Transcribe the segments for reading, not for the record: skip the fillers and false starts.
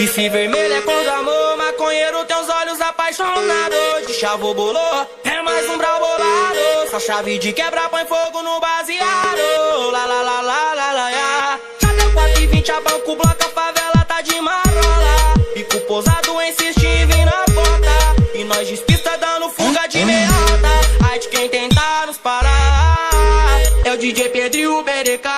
se vermelho é cor do amor, maconheiro tem os olhos apaixonados. De chavo bolô, é mais um brau bolado. Só chave de quebra põe fogo no baseado. Lá lá lá lá lá lá lá. Já deu 4h20, a banco bloca, a favela tá de marola. Pico posado insiste em vir na porta. E nós despista dando fuga de meiota. Ai de quem tentar nos parar é o DJ Pedro e o BDK.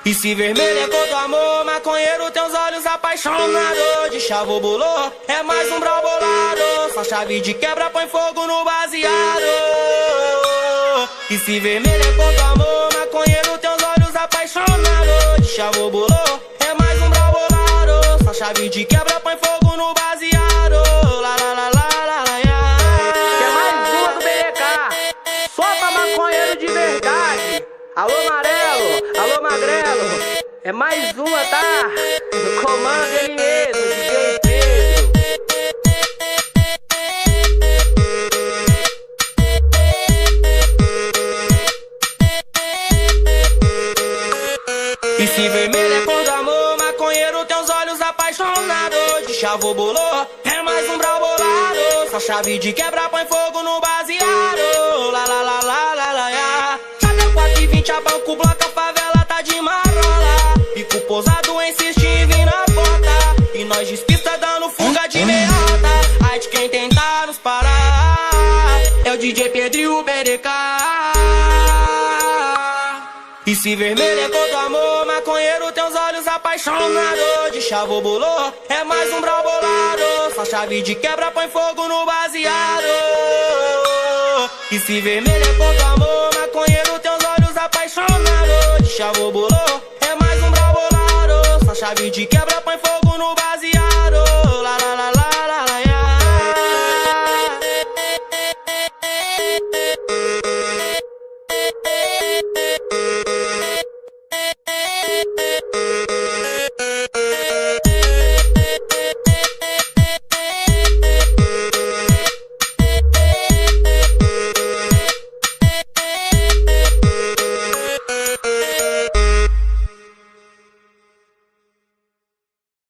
E se vermelho é cor do amor, maconheiro tem os olhos apaixonados. De chavo bolô, é mais um brau bolado. Só chave de quebra põe fogo no baseado. E se vermelho é cor do amor, maconheiro tem os olhos apaixonados. De chavo bolô, é mais um brau bolado. Só chave de quebra põe fogo no baseado. Lá lá lá lá lá lá. Quer mais uma do BDK? Só pra maconheiro de verdade. Alô Amarelo, alô Magrelo, é mais uma, tá? No comando ele mesmo, DJ Pedro. E se vermelho é cor do amor, maconheiro tem os olhos apaixonados. De chavo bolô, é mais um brau bolado. Só chave de quebra põe fogo no baseado. Lá lá lá lá lá lá lá. Já deu 4h20, a banco bloca, a favela tá de marola. Pico posado insiste em vir na porta. E nós despista dando fuga de meiota. Ai de quem tentar nos parar é o DJ Pedro e o BDK. E se vermelho é cor do amor, maconheiro tem os olhos apaixonados. De chavo bolô, é mais um brau bolado. Só chave de quebra põe fogo no baseado. E se vermelho é cor do amor, maconheiro tem os olhos apaixonados. De chavo bolô, é mais um brau bolado. Só chave de quebra